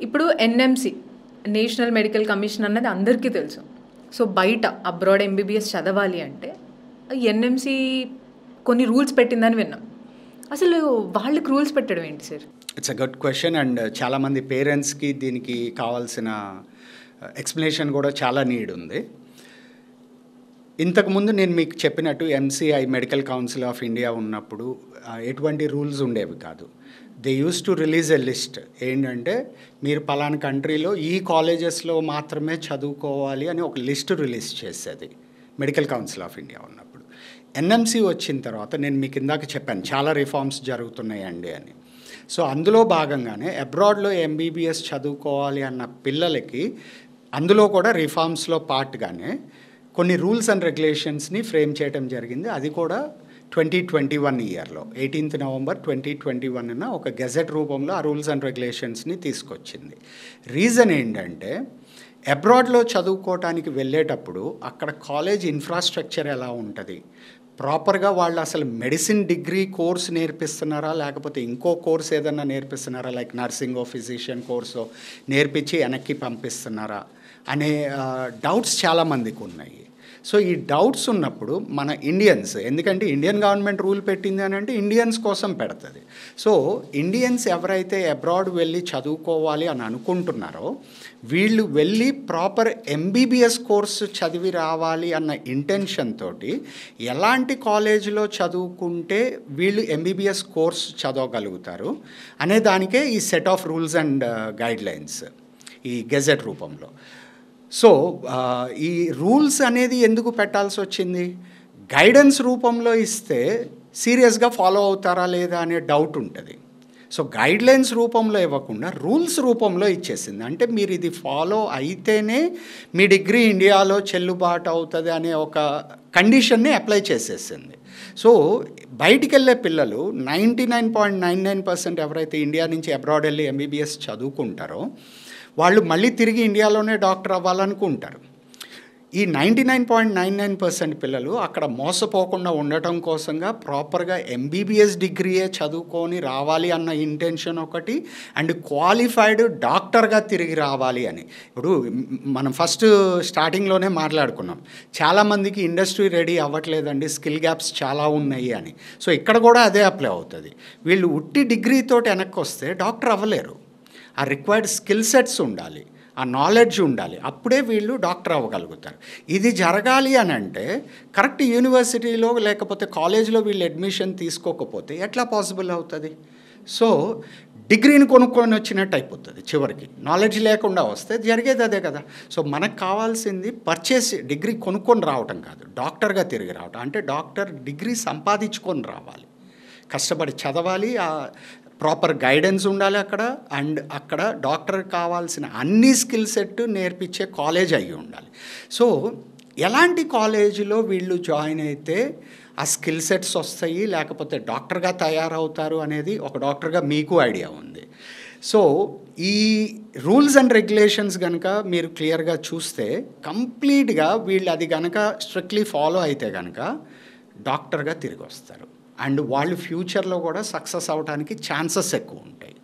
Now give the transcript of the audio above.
ఇప్పుడు NMC national medical commission అన్నది అందరికీ తెలుసు. సో బయట అబ్రాడ్ ఎంబీబీఎస్ చదవాలి అంటే ఎన్ఎంసి కొన్ని రూల్స్ పెట్టిందని విన్నాం. అసలు వాళ్ళకి రూల్స్ పెట్టడం ఏంటి sir? It's a good question. And చాలామంది పేరెంట్స్కి దీనికి కావాల్సిన ఎక్స్ప్లెనేషన్ కూడా చాలా నీడ్ ఉంది. ఇంతకుముందు నేను మీకు చెప్పినట్టు MCI medical council of India ఉన్నప్పుడు ఎటువంటి రూల్స్ ఉండేవి కాదు. They use to release a list. ఏంటంటే మీరు పలానా కంట్రీలో ఈ కాలేజెస్లో మాత్రమే చదువుకోవాలి అని ఒక లిస్ట్ రిలీజ్ చేసేది మెడికల్ కౌన్సిల్ ఆఫ్ ఇండియా ఉన్నప్పుడు. ఎన్ఎంసీ వచ్చిన తర్వాత నేను మీకు ఇందాక చెప్పాను చాలా రిఫార్మ్స్ జరుగుతున్నాయండి అని. సో అందులో భాగంగానే అబ్రాడ్లో ఎంబీబీఎస్ చదువుకోవాలి అన్న పిల్లలకి అందులో కూడా రిఫార్మ్స్లో పార్ట్గానే కొన్ని రూల్స్ అండ్ రెగ్యులేషన్స్ని ఫ్రేమ్ చేయడం జరిగింది. అది కూడా 2021 ఇయర్లో 18th November 2021న ఒక గెజెట్ రూపంలో ఆ రూల్స్ అండ్ రెగ్యులేషన్స్ని తీసుకొచ్చింది. రీజన్ ఏంటంటే అబ్రాడ్లో చదువుకోవటానికి వెళ్ళేటప్పుడు అక్కడ కాలేజ్ ఇన్ఫ్రాస్ట్రక్చర్ ఎలా ఉంటుంది, ప్రాపర్గా వాళ్ళు అసలు మెడిసిన్ డిగ్రీ కోర్స్ నేర్పిస్తున్నారా లేకపోతే ఇంకో కోర్స్ ఏదన్నా నేర్పిస్తున్నారా, లైక్ నర్సింగో ఫిజిషియన్ కోర్సో నేర్పించి వెనక్కి పంపిస్తున్నారా అనే డౌట్స్ చాలామందికి ఉన్నాయి. సో ఈ డౌట్స్ ఉన్నప్పుడు మన ఇండియన్స్, ఎందుకంటే ఇండియన్ గవర్నమెంట్ రూల్ పెట్టింది అని అంటే ఇండియన్స్ కోసం పెడుతుంది. సో ఇండియన్స్ ఎవరైతే అబ్రాడ్ వెళ్ళి చదువుకోవాలి అని అనుకుంటున్నారో వీళ్ళు వెళ్ళి ప్రాపర్ ఎంబీబీఎస్ కోర్సు చదివి రావాలి అన్న ఇంటెన్షన్ తోటి ఎలాంటి కాలేజీలో చదువుకుంటే వీళ్ళు ఎంబీబీఎస్ కోర్స్ చదవగలుగుతారు అనే దానికే ఈ set of rules and guidelines ఈ గెజెట్ రూపంలో. సో ఈ రూల్స్ అనేది ఎందుకు పెట్టాల్సి వచ్చింది? గైడెన్స్ రూపంలో ఇస్తే సీరియస్గా ఫాలో అవుతారా లేదా అనే డౌట్ ఉంటుంది. సో గైడ్లైన్స్ రూపంలో ఇవ్వకుండా రూల్స్ రూపంలో ఇచ్చేసింది. అంటే మీరు ఇది ఫాలో అయితేనే మీ డిగ్రీ ఇండియాలో చెల్లుబాటు అవుతుంది అనే ఒక కండిషన్ని అప్లై చేసేసింది. సో బయటికి వెళ్ళే పిల్లలు 99.99% ఎవరైతే ఇండియా నుంచి అబ్రాడ్ వెళ్ళి ఎంబీబీఎస్ చదువుకుంటారో వాళ్ళు మళ్ళీ తిరిగి ఇండియాలోనే డాక్టర్ అవ్వాలనుకుంటారు. ఈ 99.99% పిల్లలు అక్కడ మోసపోకుండా ఉండటం కోసంగా ప్రాపర్గా ఎంబీబీఎస్ డిగ్రీయే చదువుకొని రావాలి అన్న ఇంటెన్షన్ ఒకటి, అండ్ క్వాలిఫైడ్ డాక్టర్గా తిరిగి రావాలి అని. ఇప్పుడు మనం ఫస్ట్ స్టార్టింగ్లోనే మాట్లాడుకున్నాం, చాలామందికి ఇండస్ట్రీ రెడీ అవ్వట్లేదండి, స్కిల్ గ్యాప్స్ చాలా ఉన్నాయి అని. సో ఇక్కడ కూడా అదే అప్లై అవుతుంది. వీళ్ళు ఉట్టి డిగ్రీతోటి వెనక్కి వస్తే డాక్టర్ అవ్వలేరు. ఆ రిక్వైర్డ్ స్కిల్ సెట్స్ ఉండాలి, ఆ నాలెడ్జ్ ఉండాలి, అప్పుడే వీళ్ళు డాక్టర్ అవ్వగలుగుతారు. ఇది జరగాలి అని అంటే కరెక్ట్ యూనివర్సిటీలో లేకపోతే కాలేజ్లో వీళ్ళు అడ్మిషన్ తీసుకోకపోతే ఎట్లా పాసిబుల్ అవుతుంది? సో డిగ్రీని కొనుక్కొని వచ్చినట్టు అయిపోతుంది. చివరికి నాలెడ్జ్ లేకుండా వస్తే జరిగేది అదే కదా. సో మనకు కావాల్సింది పర్చేస్ డిగ్రీ కొనుక్కొని రావటం కాదు, డాక్టర్గా తిరిగి రావటం. అంటే డాక్టర్ డిగ్రీ సంపాదించుకొని రావాలి, కష్టపడి చదవాలి, ప్రాపర్ గైడెన్స్ ఉండాలి అక్కడ, అండ్ అక్కడ డాక్టర్ కావాల్సిన అన్ని స్కిల్ సెట్ నేర్పించే కాలేజ్ అయ్యి ఉండాలి. సో ఎలాంటి కాలేజీలో వీళ్ళు జాయిన్ అయితే ఆ స్కిల్ సెట్స్ వస్తాయి లేకపోతే డాక్టర్గా తయారవుతారు అనేది ఒక డాక్టర్గా మీకు ఐడియా ఉంది. సో ఈ రూల్స్ అండ్ రెగ్యులేషన్స్ కనుక మీరు క్లియర్గా చూస్తే కంప్లీట్గా వీళ్ళు అది కనుక స్ట్రిక్ట్లీ ఫాలో అయితే కనుక డాక్టర్గా తిరిగి వస్తారు, అండ్ వాళ్ళు ఫ్యూచర్లో కూడా సక్సెస్ అవడానికి ఛాన్సెస్ ఎక్కువ ఉంటాయి.